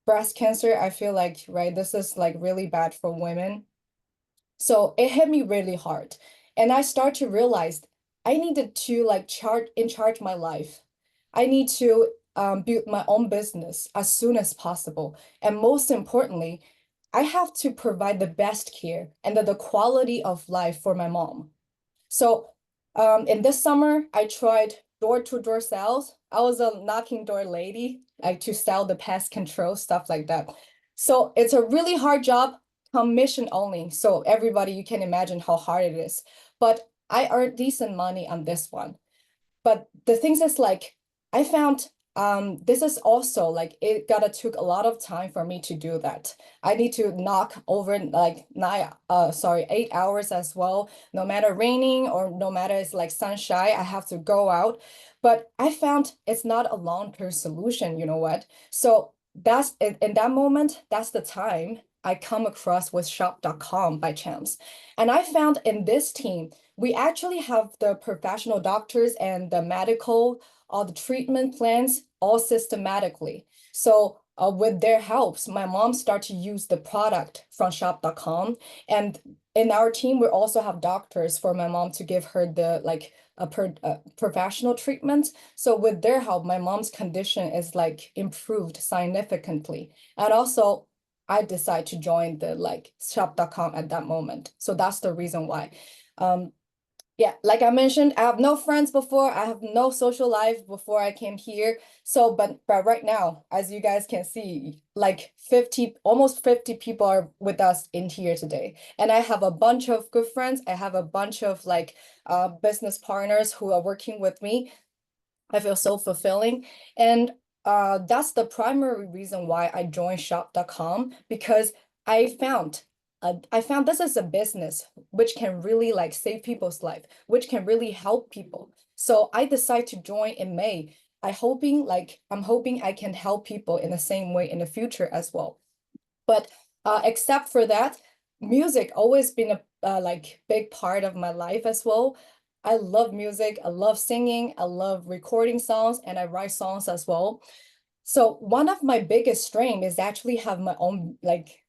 Breast cancer, I feel like, right, this is like really bad for women. So it hit me really hard. And I start to realize I needed to like charge my life. I need to build my own business as soon as possible. And most importantly, I have to provide the best care and the quality of life for my mom. So in this summer, I tried door-to-door sales. I was a knocking door lady, like to sell the pest control, stuff like that. So it's a really hard job, commission only. So everybody, you can imagine how hard it is. But I earned decent money on this one. But the things is like, I found this is also like it gotta took a lot of time for me to do that. I need to knock over like 8 hours as well. No matter raining or no matter it's like sunshine, I have to go out. But I found it's not a long-term solution, you know what? So that's in that moment, that's the time I come across with shop.com by chance. And I found in this team, we actually have the professional doctors and the medical, all the treatment plans, all systematically. So with their helps, my mom started to use the product from shop.com. And in our team, we also have doctors for my mom to give her the like professional treatment. So with their help, my mom's condition is like improved significantly. And also I decided to join the like shop.com at that moment. So that's the reason why. Yeah, like I mentioned, I have no friends before. I have no social life before I came here. So, but right now, as you guys can see, like almost 50 people are with us in here today. And I have a bunch of good friends. I have a bunch of like business partners who are working with me. I feel so fulfilling. And that's the primary reason why I joined shop.com, because I found this is a business which can really like save people's life, which can really help people. So I decided to join in May. I'm hoping I can help people in the same way in the future as well. But except for that, music always been a like big part of my life as well. I love music, I love singing, I love recording songs, and I write songs as well. So one of my biggest strengths is actually have my own like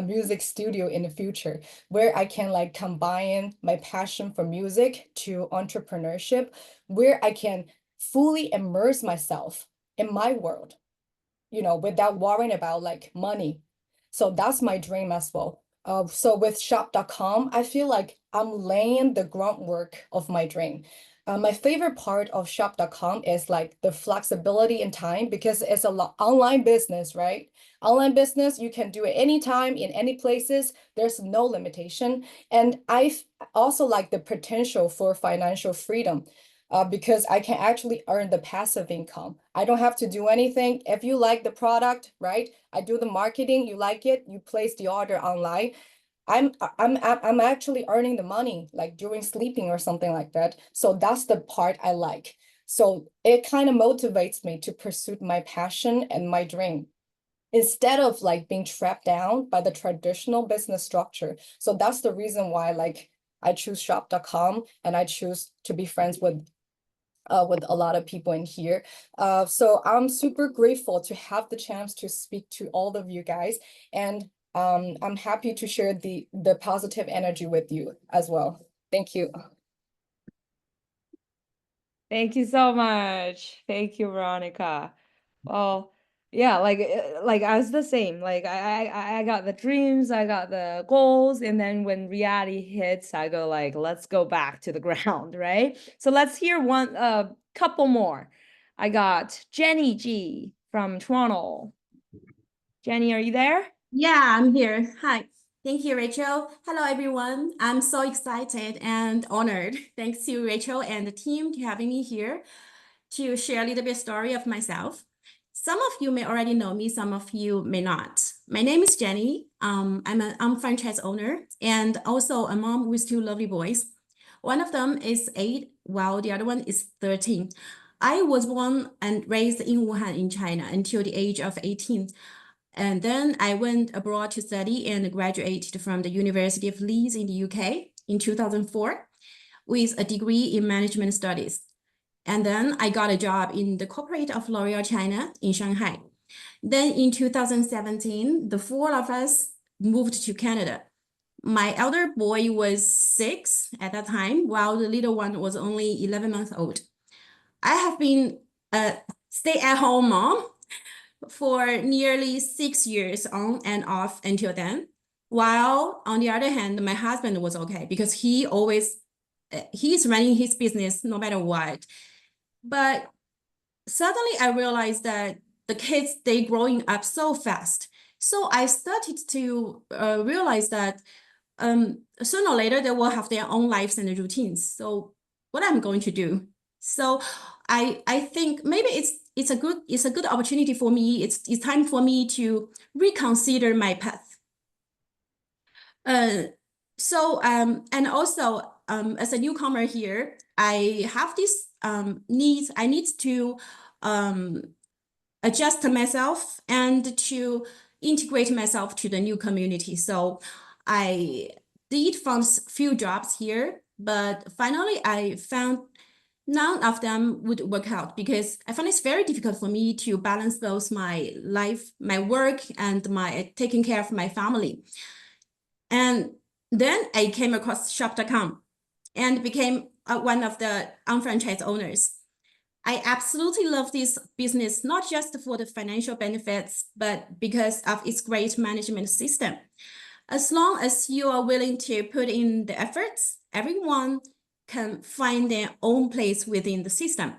music studio in the future, where I can like combine my passion for music to entrepreneurship, where I can fully immerse myself in my world, you know, without worrying about like money. So that's my dream as well. So with shop.com, I feel like I'm laying the groundwork of my dream. My favorite part of shop.com is like the flexibility in time, because it's a lot online business, right? Online business, you can do it anytime in any places. There's no limitation. And I also like the potential for financial freedom. Because I can actually earn the passive income. I don't have to do anything. If you like the product, right? I do the marketing, you like it, you place the order online. I'm actually earning the money like during sleeping or something like that. So that's the part I like. So it kind of motivates me to pursue my passion and my dream, instead of like being trapped down by the traditional business structure. So that's the reason why like I choose shop.com and I choose to be friends with a lot of people in here. So I'm super grateful to have the chance to speak to all of you guys. And I'm happy to share the positive energy with you as well. Thank you. Thank you so much. Thank you, Veronica. Well, yeah, like I was the same. Like I got the dreams, I got the goals, and then when reality hits, I go like, let's go back to the ground, right? So let's hear one couple more. I got Jenny G from Toronto. Jenny, are you there? Yeah, I'm here. Hi. Thank you, Rachel. Hello, everyone. I'm so excited and honored. Thanks to Rachel and the team to having me here to share a little bit story of myself. Some of you may already know me, some of you may not. My name is Jenny. I'm an UnFranchise owner and also a mom with two lovely boys. One of them is 8, while the other one is 13. I was born and raised in Wuhan in China until the age of 18. And then I went abroad to study and graduated from the University of Leeds in the UK in 2004 with a degree in management studies. And then I got a job in the corporate of L'Oreal China in Shanghai. Then in 2017, the 4 of us moved to Canada. my elder boy was 6 at that time, while the little one was only 11 months old. I have been a stay-at-home mom for nearly 6 years on and off until then. While on the other hand, my husband was okay because he's running his business no matter what. But suddenly I realized that the kids, they growing up so fast. So I started to realize that sooner or later they will have their own lives and routines. So what I'm going to do? So I think maybe it's a good opportunity for me. It's time for me to reconsider my path. And also as a newcomer here, I have this needs. I need to adjust myself and to integrate myself to the new community. So I did find few jobs here, but finally I found none of them would work out because I find it's very difficult for me to balance both my life, my work, and my taking care of my family. And then I came across shop.com and became one of the UnFranchise owners. I absolutely love this business, not just for the financial benefits, but because of its great management system. As long as you are willing to put in the efforts, everyone can find their own place within the system.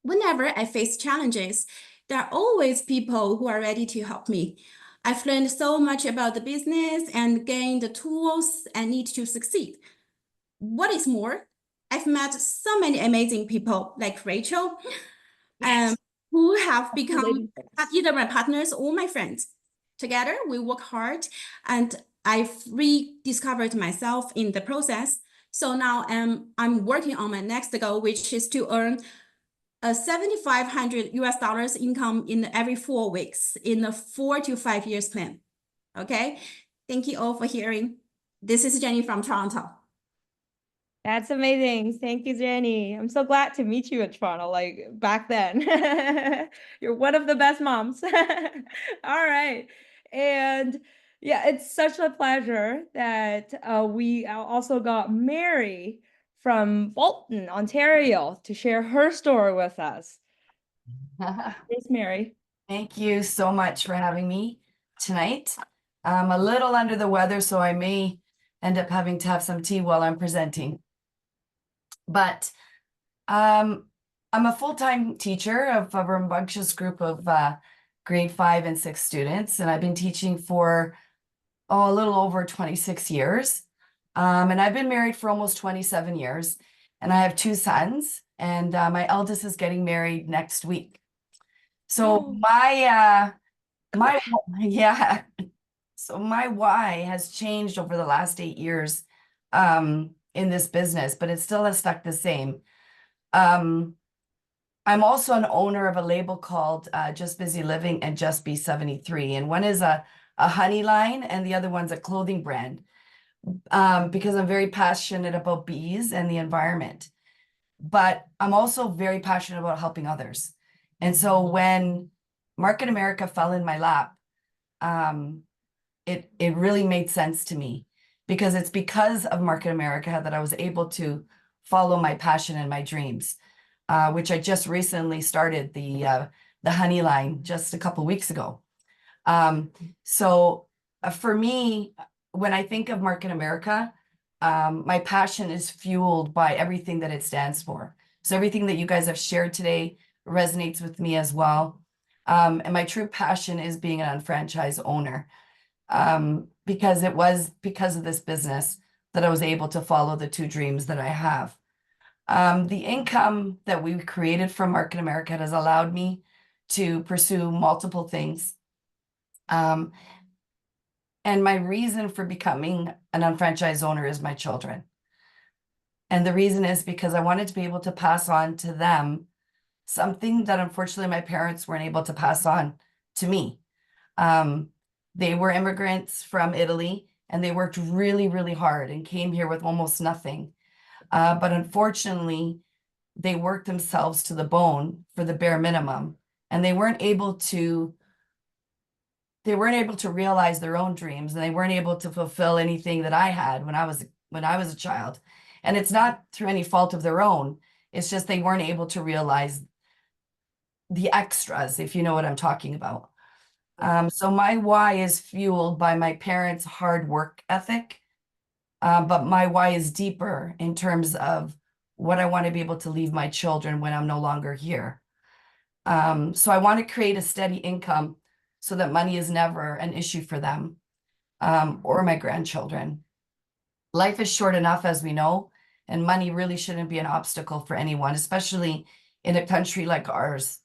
Whenever I face challenges, there are always people who are ready to help me. I've learned so much about the business and gained the tools I need to succeed. What is more, I've met so many amazing people like Rachel, who have become either my partners or my friends. Together, we work hard, and I've rediscovered myself in the process. So now I'm working on my next goal, which is to earn a $7,500 income in every 4 weeks in a 4 to 5 years plan. Okay, thank you all for hearing. This is Jenny from Toronto. That's amazing. Thank you, Jenny. I'm so glad to meet you in Toronto, like back then. You're one of the best moms. All right. And yeah, it's such a pleasure that we also got Mary from Bolton, Ontario, to share her story with us. Thanks, Mary. Thank you so much for having me tonight. I'm a little under the weather, so I may end up having to have some tea while I'm presenting. But I'm a full-time teacher of a rambunctious group of grade 5 and 6 students, and I've been teaching for a little over 26 years. And I've been married for almost 27 years, and I have 2 sons, and my eldest is getting married next week. So my why has changed over the last 8 years in this business, but it still has stuck the same. I'm also an owner of a label called Just Busy Living and Just Be 73, and one is a honey line and the other one's a clothing brand, because I'm very passionate about bees and the environment, but I'm also very passionate about helping others. And so when Market America fell in my lap, it really made sense to me, because it's because of Market America that I was able to follow my passion and my dreams, which I just recently started the honey line just a couple weeks ago. So for me, when I think of Market America, my passion is fueled by everything that it stands for. So everything that you guys have shared today resonates with me as well. And my true passion is being an UnFranchise owner, because it was because of this business that I was able to follow the 2 dreams that I have. The income that we've created from Market America has allowed me to pursue multiple things. And my reason for becoming an UnFranchise owner is my children. And the reason is because I wanted to be able to pass on to them something that unfortunately my parents weren't able to pass on to me. They were immigrants from Italy, and they worked really, really hard and came here with almost nothing. But unfortunately, they worked themselves to the bone for the bare minimum, and they weren't able to they weren't able to realize their own dreams, and they weren't able to fulfill anything that I had when I was a child. And it's not through any fault of their own. It's just they weren't able to realize the extras, if you know what I'm talking about. So my why is fueled by my parents' hard work ethic, but my why is deeper in terms of what I want to be able to leave my children when I'm no longer here. So I want to create a steady income so that money is never an issue for them, or my grandchildren. Life is short enough, as we know, and money really shouldn't be an obstacle for anyone, especially in a country like ours.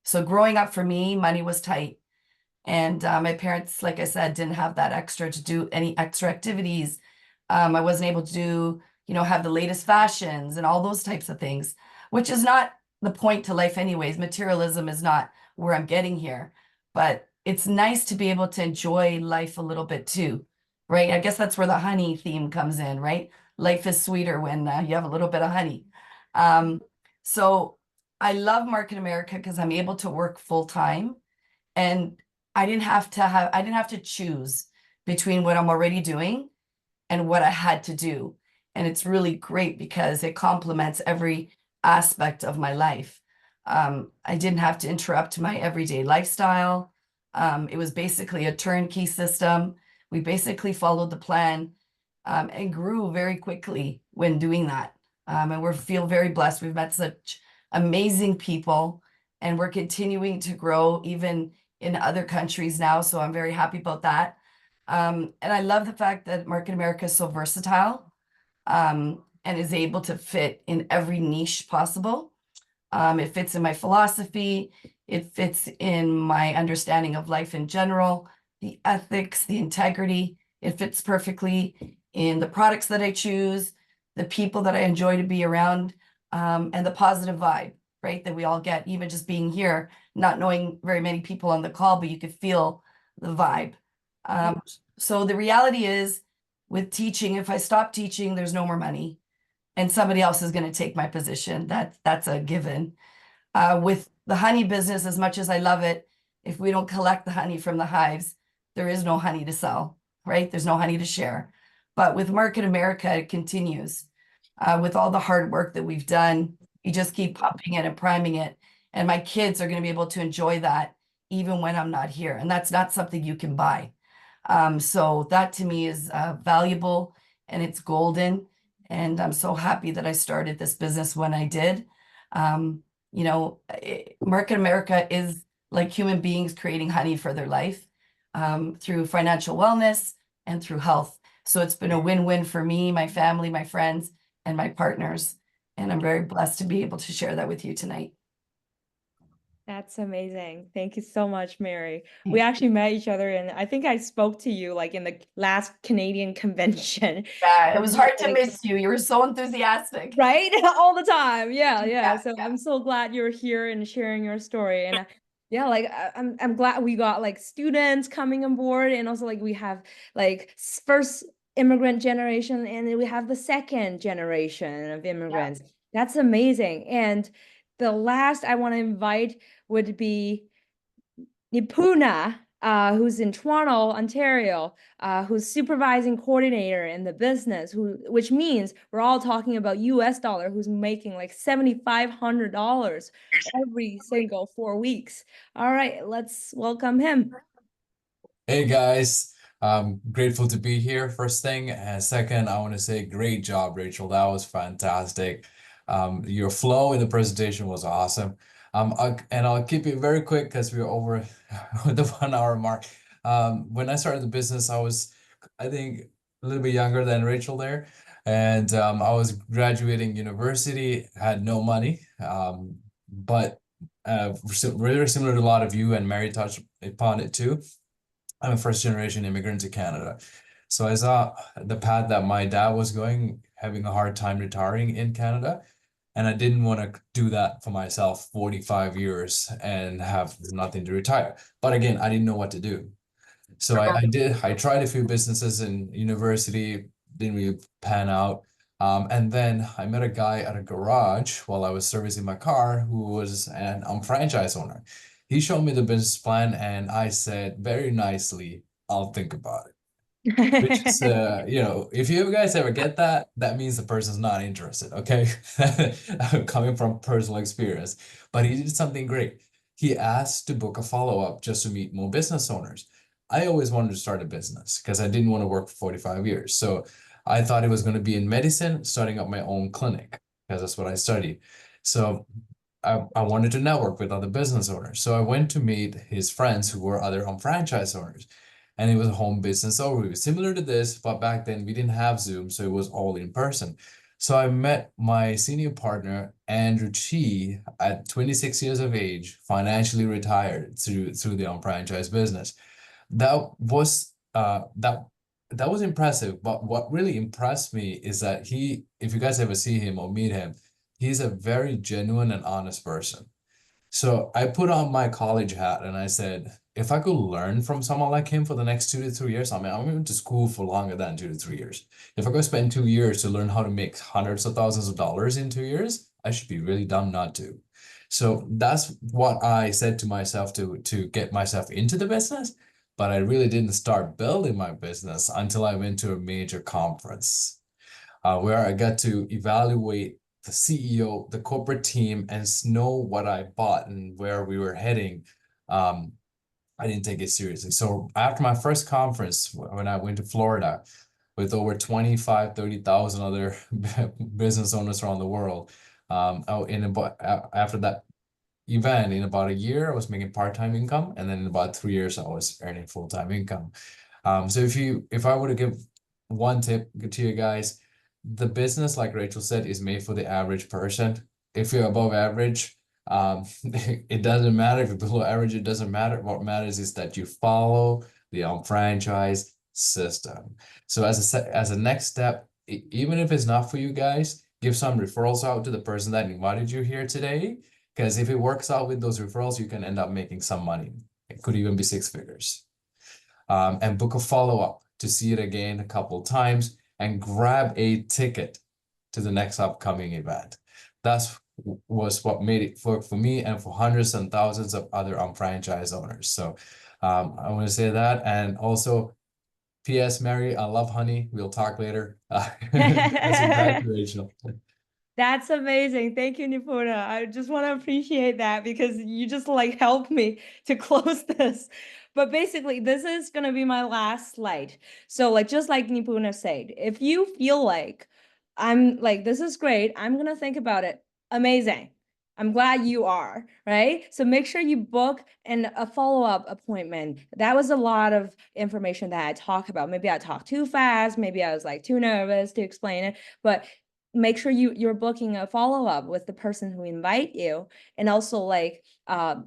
So growing up for me, money was tight. And my parents, like I said, didn't have that extra to do any extra activities. I wasn't able to do, have the latest fashions and all those types of things, which is not the point to life anyways. Materialism is not where I'm getting here, but it's nice to be able to enjoy life a little bit too, right? I guess that's where the honey theme comes in, right? Life is sweeter when you have a little bit of honey. So I love Market America because I'm able to work full time, and I didn't have to choose between what I'm already doing and what I had to do. And it's really great because it complements every aspect of my life. I didn't have to interrupt my everyday lifestyle. It was basically a turnkey system. We basically followed the plan, and grew very quickly when doing that. And we feel very blessed. We've met such amazing people, and we're continuing to grow even in other countries now. So I'm very happy about that. And I love the fact that Market America is so versatile, and is able to fit in every niche possible. It fits in my philosophy. It fits in my understanding of life in general, the ethics, the integrity. It fits perfectly in the products that I choose, the people that I enjoy to be around, and the positive vibe, right? That we all get, even just being here, not knowing very many people on the call, but you could feel the vibe. So the reality is, with teaching, if I stop teaching, there's no more money, and somebody else is going to take my position. That's a given. With the honey business, as much as I love it, if we don't collect the honey from the hives, there is no honey to sell, right? There's no honey to share. But with Market America, it continues. With all the hard work that we've done, you just keep pumping it and priming it. And my kids are going to be able to enjoy that even when I'm not here. And that's not something you can buy. So that to me is valuable, and it's golden. And I'm so happy that I started this business when I did. Market America is like human beings creating honey for their life, through financial wellness and through health. So it's been a win-win for me, my family, my friends, and my partners. And I'm very blessed to be able to share that with you tonight. That's amazing. Thank you so much, Mary. We actually met each other, and I think I spoke to you like in the last Canadian convention. Yeah, it was hard to miss you. You were so enthusiastic. Right? All the time. Yeah. So I'm so glad you're here and sharing your story. And yeah, like I'm glad we got like students coming on board, and also like we have like first immigrant generation, and then we have the second generation of immigrants. That's amazing. And the last I want to invite would be Nipuna, who's in Toronto, Ontario, who's supervising coordinator in the business, which means we're all talking about US dollar, who's making like $7,500 every single 4 weeks. All right, let's welcome him. Hey guys, I'm grateful to be here, first thing. And second, I want to say great job, Rachel. That was fantastic. Your flow in the presentation was awesome. And I'll keep it very quick because we're over the 1 hour mark. When I started the business, I was, I think, a little bit younger than Rachel there. And I was graduating university, had no money. But very similar to a lot of you, and Mary touched upon it too. I'm a first generation immigrant to Canada. So I saw the path that my dad was going, having a hard time retiring in Canada. And I didn't want to do that for myself 45 years and have nothing to retire. But again, I didn't know what to do. So I tried a few businesses in university, didn't really pan out. And then I met a guy at a garage while I was servicing my car who was an UnFranchise owner. He showed me the business plan, and I said very nicely, I'll think about it. Which is, if you guys ever get that, that means the person's not interested, okay? Coming from personal experience. But he did something great. He asked to book a follow-up just to meet more business owners. I always wanted to start a business because I didn't want to work for 45 years. So I thought it was going to be in medicine, starting up my own clinic, because that's what I studied. So I wanted to network with other business owners. So I went to meet his friends who were other franchise owners. And it was a home business overview, similar to this, but back then we didn't have Zoom, so it was all in person. So I met my senior partner, Andrew Chi, at 26 years of age, financially retired through the franchise business. That was impressive, but what really impressed me is that if you guys ever see him or meet him, he's a very genuine and honest person. So I put on my college hat and I said, if I could learn from someone like him for the next 2 to 3 years, I mean, I went to school for longer than 2 to 3 years. If I could spend 2 years to learn how to make hundreds of thousands of dollars in 2 years, I should be really dumb not to. So that's what I said to myself to get myself into the business. But I really didn't start building my business until I went to a major conference where I got to evaluate the CEO, the corporate team, and know what I bought and where we were heading. I didn't take it seriously. So after my first conference, when I went to Florida with over 30,000 other business owners around the world, after that event, in about a year, I was making part-time income, and then in about 3 years, I was earning full-time income. So if I were to give one tip to you guys, the business, like Rachel said, is made for the average person. If you're above average, it doesn't matter. If you're below average, it doesn't matter. What matters is that you follow the franchise system. So as a next step, even if it's not for you guys, give some referrals out to the person that invited you here today. Because if it works out with those referrals, you can end up making some money. It could even be 6 figures. And book a follow-up to see it again a couple times and grab a ticket to the next upcoming event. Was what made it work for me and for hundreds and thousands of other franchise owners. So I want to say that. And also, P.S. Mary, I love honey. We'll talk later. Congratulations. That's amazing. Thank you, Nipuna. I just want to appreciate that because you just like helped me to close this. But basically, this is going to be my last slide. So like, just like Nipuna said, if you feel like I'm like, this is great, I'm going to think about it. Amazing. I'm glad you are, right? So make sure you book a follow-up appointment. That was a lot of information that I talked about. Maybe I talked too fast. Maybe I was like too nervous to explain it, but make sure you're booking a follow-up with the person who invite you. And also like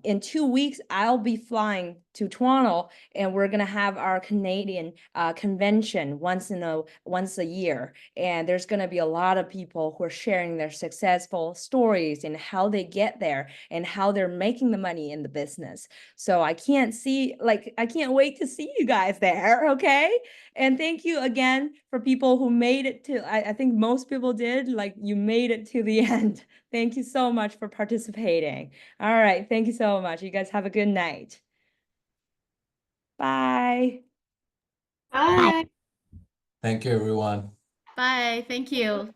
in 2 weeks, I'll be flying to Toronto and we're gonna have our Canadian convention once a year. And there's gonna be a lot of people who are sharing their successful stories and how they get there and how they're making the money in the business. So I can't wait to see you guys there, okay? And thank you again for people who made it to, I think most people did, like you made it to the end. Thank you so much for participating. All right, thank you so much. You guys have a good night. Bye. Bye. Thank you, everyone. Bye. Thank you.